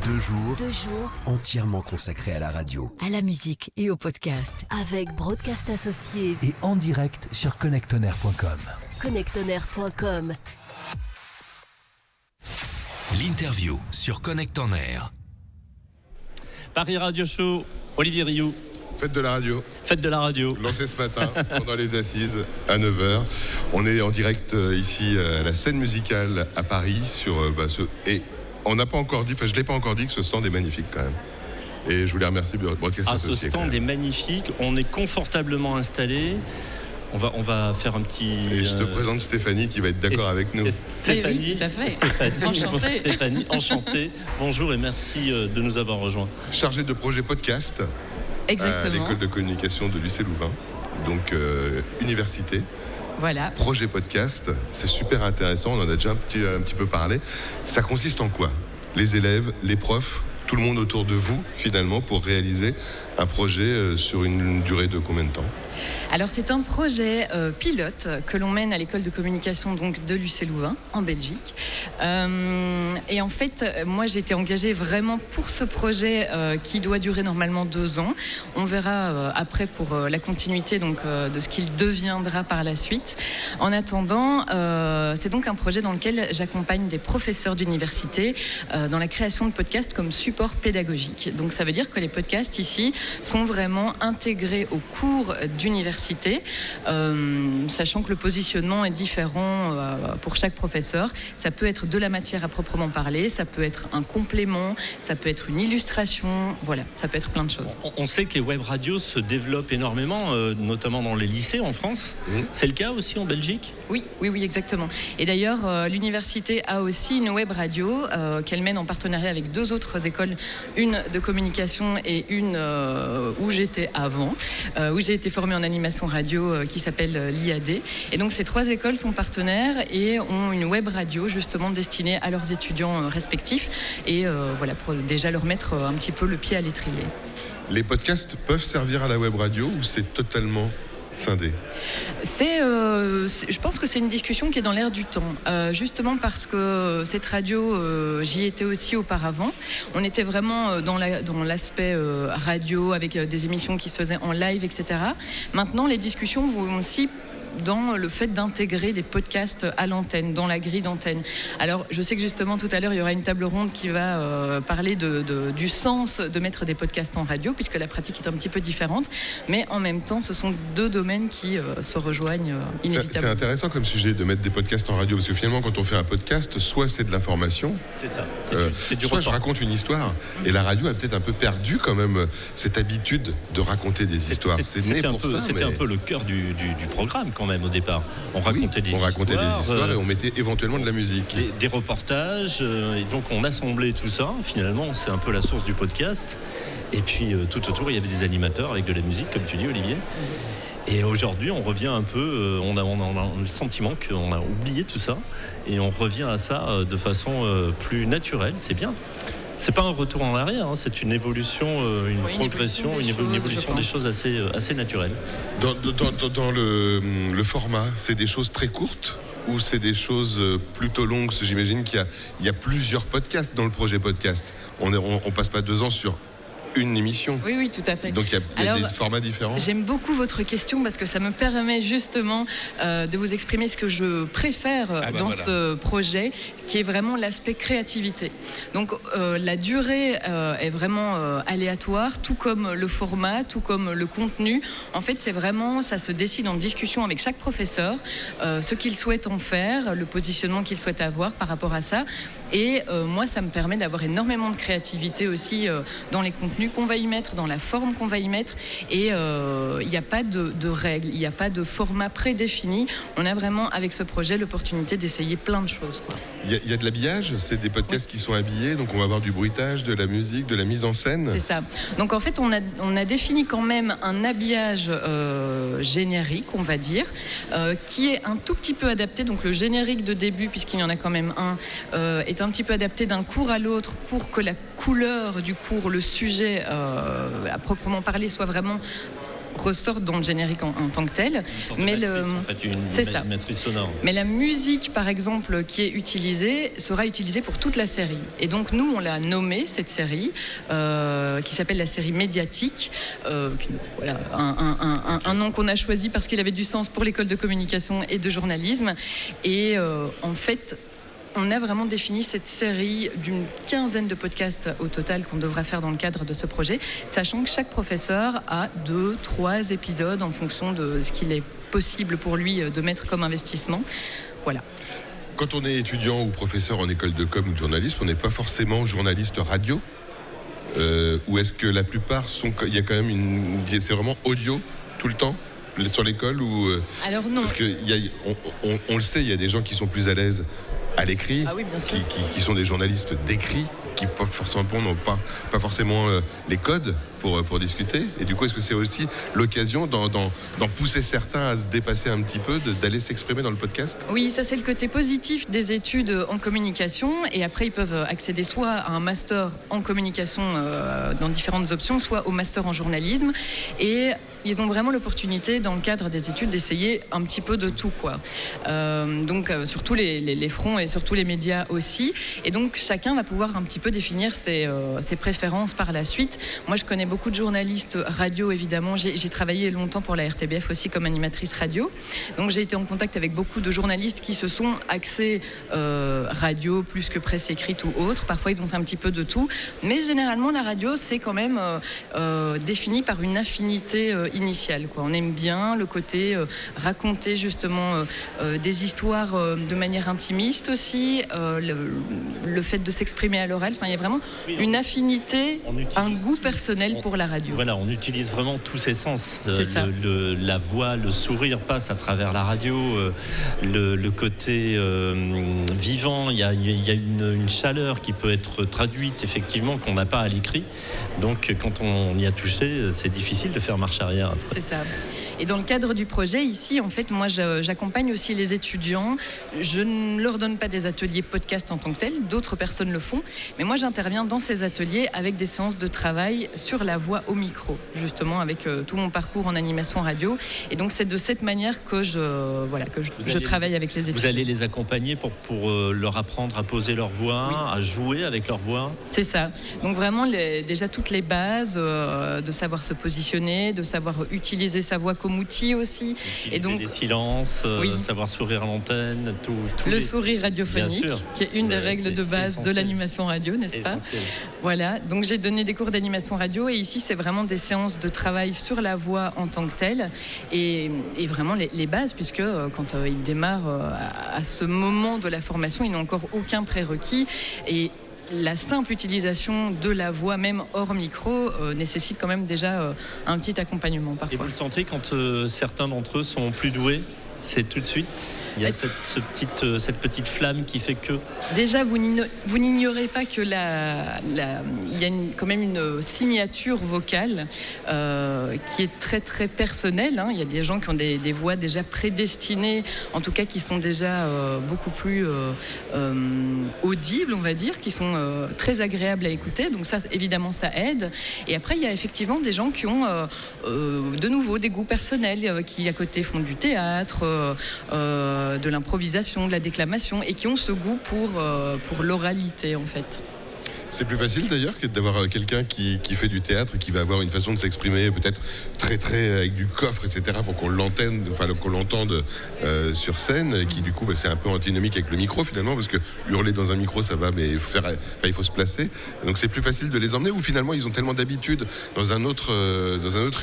2 jours, 2 jours entièrement consacrés à la radio. à la musique et au podcast avec Broadcast Associés. Et en direct sur connectonair.com. Connectonair.com. L'interview sur Connect en Air. Paris Radio Show, Olivier Rioux. Fête de la radio. Fête de la radio. Lancé ce matin pendant les assises à 9h. On est en direct ici à la scène musicale à Paris et on n'a pas encore dit, je ne l'ai pas encore dit que ce stand est magnifique quand même. Et je voulais remercier Broadcast Associés. Ce stand est magnifique, on est confortablement installé. On va faire un petit... Et je te présente Stéphanie qui va être d'accord avec nous. Stéphanie, oui, tout à fait. Stéphanie, enchantée. Bonjour et merci de nous avoir rejoints. Chargée de projet podcast à l'école de communication de l'UC Louvain. Donc université. Voilà. Projet podcast, c'est super intéressant, on en a déjà un petit peu parlé. Ça consiste en quoi ? Les élèves, les profs, tout le monde autour de vous finalement pour réaliser un projet sur une durée de combien de temps ? Alors c'est un projet pilote que l'on mène à l'école de communication donc, de l'UC Louvain en Belgique. Et en fait, moi j'ai été engagée vraiment pour ce projet qui doit durer normalement 2 ans. On verra après pour la continuité donc, de ce qu'il deviendra par la suite. En attendant, c'est donc un projet dans lequel j'accompagne des professeurs d'université dans la création de podcasts comme support pédagogique. Donc ça veut dire que les podcasts ici sont vraiment intégrés au cours d'université, sachant que le positionnement est différent pour chaque professeur. Ça peut être de la matière à proprement parler, ça peut être un complément, ça peut être une illustration, voilà, ça peut être plein de choses. On sait que les web radios se développent énormément, notamment dans les lycées en France. C'est le cas aussi en Belgique ? Oui, exactement. Et d'ailleurs, l'université a aussi une web radio qu'elle mène en partenariat avec 2 autres écoles, une de communication et une où j'étais avant, où j'ai été formée en animation radio qui s'appelle l'IAD. Et donc ces 3 écoles sont partenaires et ont une web radio justement destinée à leurs étudiants respectifs et voilà, pour déjà leur mettre un petit peu le pied à l'étrier. Les podcasts peuvent servir à la web radio ou c'est totalement scindé ? Je pense que c'est une discussion qui est dans l'air du temps, justement parce que cette radio, j'y étais aussi auparavant. On était vraiment dans l'aspect radio avec des émissions qui se faisaient en live, etc. Maintenant, les discussions vont aussi dans le fait d'intégrer des podcasts à l'antenne, dans la grille d'antenne. Alors, je sais que justement, tout à l'heure, il y aura une table ronde qui va parler du sens de mettre des podcasts en radio, puisque la pratique est un petit peu différente, mais en même temps, ce sont 2 domaines qui se rejoignent inévitablement. C'est intéressant comme sujet de mettre des podcasts en radio, parce que finalement, quand on fait un podcast, soit c'est de l'information, c'est ça, c'est du soit report. je raconte une histoire, et la radio a peut-être un peu perdu quand même cette habitude de raconter des histoires. C'était un peu le cœur du programme quand même au départ. On racontait des histoires et on mettait éventuellement de la musique. Des reportages, et donc on assemblait tout ça. Finalement, c'est un peu la source du podcast. Et puis tout autour, il y avait des animateurs avec de la musique, comme tu dis, Olivier. Et aujourd'hui, on revient un peu, on a le sentiment qu'on a oublié tout ça. Et on revient à ça de façon plus naturelle, c'est bien. C'est pas un retour en arrière, hein, c'est une évolution, une progression, une évolution des choses assez naturelle. Dans le format, c'est des choses très courtes ou c'est des choses plutôt longues ? Parce que j'imagine qu'il y a plusieurs podcasts dans le projet podcast. On passe pas 2 ans sur une émission. Oui, tout à fait. Donc il y a des formats différents. J'aime beaucoup votre question parce que ça me permet justement de vous exprimer ce que je préfère ce projet, qui est vraiment l'aspect créativité. Donc la durée est vraiment aléatoire, tout comme le format, tout comme le contenu. En fait, c'est vraiment, ça se décide en discussion avec chaque professeur, ce qu'il souhaite en faire, le positionnement qu'il souhaite avoir par rapport à ça. Et moi, ça me permet d'avoir énormément de créativité aussi dans les contenus qu'on va y mettre, dans la forme qu'on va y mettre. Et il n'y a pas de règles, il n'y a pas de format prédéfini. On a vraiment, avec ce projet, l'opportunité d'essayer plein de choses, quoi. Il y a de l'habillage, c'est des podcasts qui sont habillés, donc on va avoir du bruitage, de la musique, de la mise en scène. C'est ça. Donc en fait, on a défini quand même un habillage générique, on va dire, qui est un tout petit peu adapté. Donc le générique de début, puisqu'il y en a quand même un, est un petit peu adapté d'un cours à l'autre pour que la couleur du cours, le sujet à proprement parler, soit vraiment ressortent dans le générique en tant que tel. Mais une matrice sonore. Mais la musique, par exemple, qui est utilisée, sera utilisée pour toute la série. Et donc nous, on l'a nommée, cette série, qui s'appelle la série médiatique. Voilà, un nom qu'on a choisi parce qu'il avait du sens pour l'école de communication et de journalisme. Et en fait, on a vraiment défini cette série d'une 15aine de podcasts au total qu'on devra faire dans le cadre de ce projet, sachant que chaque professeur a 2-3 épisodes en fonction de ce qu'il est possible pour lui de mettre comme investissement. Voilà. Quand on est étudiant ou professeur en école de com ou de journalisme, on n'est pas forcément journaliste radio, ou est-ce que la plupart sont... Il y a quand même c'est vraiment audio tout le temps sur l'école ou... Alors non. Parce qu'on le sait, il y a des gens qui sont plus à l'aise à l'écrit, ah oui, bien sûr. qui sont des journalistes d'écrit, qui n'ont pas forcément les codes pour discuter. Et du coup, est-ce que c'est aussi l'occasion d'en pousser certains à se dépasser un petit peu, d'aller s'exprimer dans le podcast ? Oui, ça c'est le côté positif des études en communication. Et après, ils peuvent accéder soit à un master en communication dans différentes options, soit au master en journalisme. Et ils ont vraiment l'opportunité, dans le cadre des études, d'essayer un petit peu de tout, quoi. Donc, sur tous les fronts et sur tous les médias aussi. Et donc, chacun va pouvoir un petit peu définir ses préférences par la suite. Moi, je connais beaucoup de journalistes radio, évidemment. J'ai travaillé longtemps pour la RTBF aussi comme animatrice radio. Donc, j'ai été en contact avec beaucoup de journalistes qui se sont axés radio plus que presse écrite ou autre. Parfois, ils ont fait un petit peu de tout. Mais généralement, la radio, c'est quand même défini par une affinité initiale, quoi. On aime bien le côté raconter justement des histoires de manière intimiste aussi, le fait de s'exprimer à l'oral. Enfin, il y a vraiment une affinité, un goût personnel pour la radio. Voilà, on utilise vraiment tous ses sens. La voix, le sourire passe à travers la radio, le côté vivant. Il y a une chaleur qui peut être traduite effectivement qu'on n'a pas à l'écrit. Donc quand on y a touché, c'est difficile de faire marche arrière après. C'est ça. Et dans le cadre du projet, ici, en fait, moi, j'accompagne aussi les étudiants. Je ne leur donne pas des ateliers podcast en tant que tels, d'autres personnes le font. Mais moi, j'interviens dans ces ateliers avec des séances de travail sur la voix au micro, justement, avec tout mon parcours en animation radio. Et donc, c'est de cette manière que je travaille avec les étudiants. Vous allez les accompagner pour leur apprendre à poser leur voix, oui, à jouer avec leur voix. C'est ça. Donc, vraiment, déjà toutes les bases de savoir se positionner, de savoir utiliser sa voix comme outil aussi. Utiliser et donc des silences, oui, savoir sourire à l'antenne, le sourire radiophonique, qui est une des règles de base essentiel de l'animation radio, n'est-ce essentiel. Pas ? Voilà, donc j'ai donné des cours d'animation radio et ici c'est vraiment des séances de travail sur la voix en tant que telle et vraiment les bases, puisque quand ils démarrent à ce moment de la formation, ils n'ont encore aucun prérequis et la simple utilisation de la voix, même hors micro, nécessite quand même déjà un petit accompagnement parfois. Et vous le sentez quand certains d'entre eux sont plus doués ? C'est tout de suite, il y a cette petite flamme qui fait que... Déjà, vous n'ignorez pas que il y a quand même une signature vocale qui est très très personnelle. Il y a des gens qui ont des voix déjà prédestinées, en tout cas qui sont déjà beaucoup plus audibles, on va dire, qui sont très agréables à écouter. Donc ça, évidemment, ça aide. Et après, il y a effectivement des gens qui ont de nouveau des goûts personnels, qui à côté font du théâtre, de l'improvisation, de la déclamation et qui ont ce goût pour l'oralité en fait. C'est plus facile d'ailleurs que d'avoir quelqu'un qui fait du théâtre et qui va avoir une façon de s'exprimer peut-être très très avec du coffre, etc. pour qu'on l'entende sur scène, et qui du coup c'est un peu antinomique avec le micro finalement, parce que hurler dans un micro ça va, mais il faut se placer. Donc c'est plus facile de les emmener, ou finalement ils ont tellement d'habitude dans un autre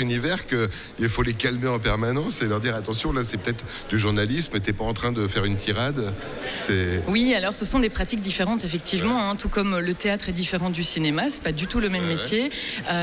univers qu'il faut les calmer en permanence et leur dire attention, là c'est peut-être du journalisme, t'es pas en train de faire une tirade. Oui, alors ce sont des pratiques différentes effectivement, tout comme le théâtre est différent du cinéma, c'est pas du tout le même métier.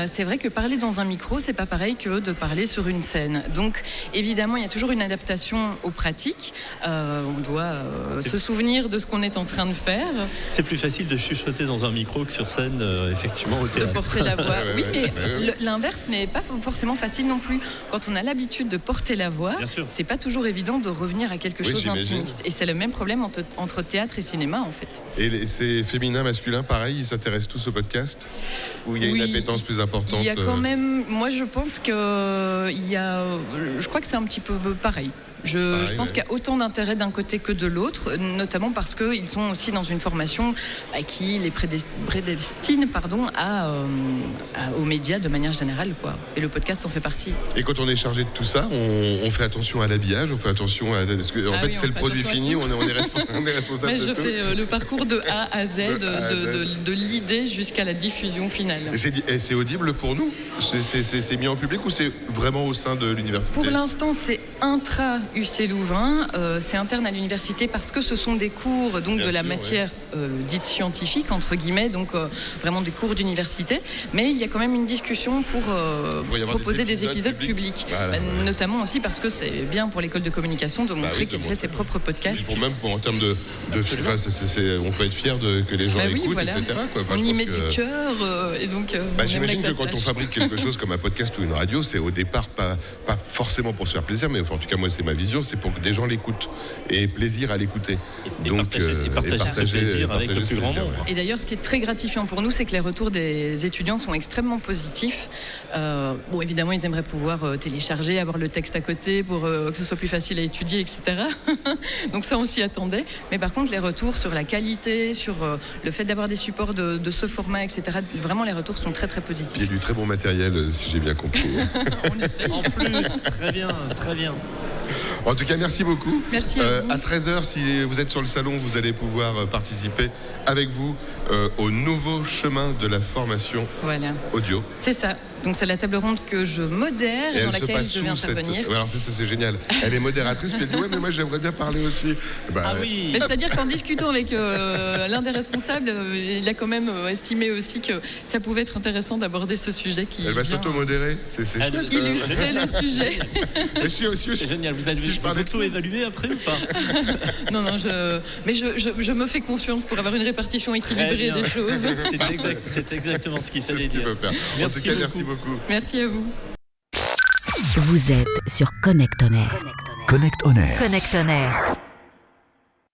C'est vrai que parler dans un micro, c'est pas pareil que de parler sur une scène. Donc évidemment, il y a toujours une adaptation aux pratiques. On doit se souvenir de ce qu'on est en train de faire. C'est plus facile de chuchoter dans un micro que sur scène, effectivement, au théâtre. De porter la voix, oui, mais l'inverse n'est pas forcément facile non plus. Quand on a l'habitude de porter la voix, c'est pas toujours évident de revenir à quelque chose d'intimiste. Et c'est le même problème entre théâtre et cinéma, en fait. Et c'est féminin, masculin, pareil, ils s'intéressent s'intéressent tous au podcast? Ou il y a Oui. une appétence plus importante? Il y a quand même, moi je pense que je crois que c'est un petit peu pareil. Je pense qu'il y a autant d'intérêt d'un côté que de l'autre, notamment parce qu'ils sont aussi dans une formation qui les prédestine aux médias de manière générale, quoi. Et le podcast en fait partie. Et quand on est chargé de tout ça, on fait attention à l'habillage, on fait attention à... En fait, c'est le produit fini, on est responsable de tout. Je fais le parcours de A à Z, de l'idée jusqu'à la diffusion finale. Et c'est audible pour nous? C'est mis en public ou c'est vraiment au sein de l'université? Pour l'instant, c'est intra-UC Louvain. C'est interne à l'université parce que ce sont des cours donc, de la matière dite scientifique, entre guillemets, donc vraiment des cours d'université. Mais il y a quand même une discussion pour proposer des épisodes publics. Voilà, notamment aussi parce que c'est bien pour l'école de communication de montrer qu'il fait ses propres podcasts. En termes de on peut être fier que les gens écoutent, voilà. Etc. Quoi. On y met du cœur. Et donc, j'imagine que quand on fabrique quelque chose comme un podcast ou une radio, c'est au départ pas forcément pour se faire plaisir, mais en tout cas moi c'est ma vision, c'est pour que des gens l'écoutent et aient plaisir à l'écouter. Donc partager ce plaisir avec le plus grand nombre. Et d'ailleurs, ce qui est très gratifiant pour nous, c'est que les retours des étudiants sont extrêmement positifs. Évidemment, ils aimeraient pouvoir télécharger, avoir le texte à côté pour que ce soit plus facile à étudier, etc. Donc ça, on s'y attendait. Mais par contre, les retours sur la qualité, sur le fait d'avoir des supports de ce format, etc., vraiment, les retours sont très, très positifs. Il y a du très bon matériel, si j'ai bien compris. On essaie. En plus, très bien, très bien. En tout cas, merci beaucoup. Merci à vous. À 13h, si vous êtes sur le salon, vous allez pouvoir participer avec vous au nouveau chemin de la formation audio. C'est ça. Donc c'est la table ronde que je modère et dans laquelle je vais intervenir. Alors c'est génial. Elle est modératrice, puis elle dit ouais mais moi j'aimerais bien parler aussi. Oui. Mais c'est-à-dire qu'en discutant avec l'un des responsables, il a quand même estimé aussi que ça pouvait être intéressant d'aborder ce sujet qui. Elle va s'auto-modérer, c'est chouette. Illustrer le sujet. C'est génial. Vous allez vous auto-évaluer après ou pas? Non, mais je me fais confiance pour avoir une répartition équilibrée des choses. C'est exactement ce qu'il fallait dire. En tout cas, merci beaucoup. Merci à vous. Vous êtes sur Connect On Air. Connect On Air. Connect On Air.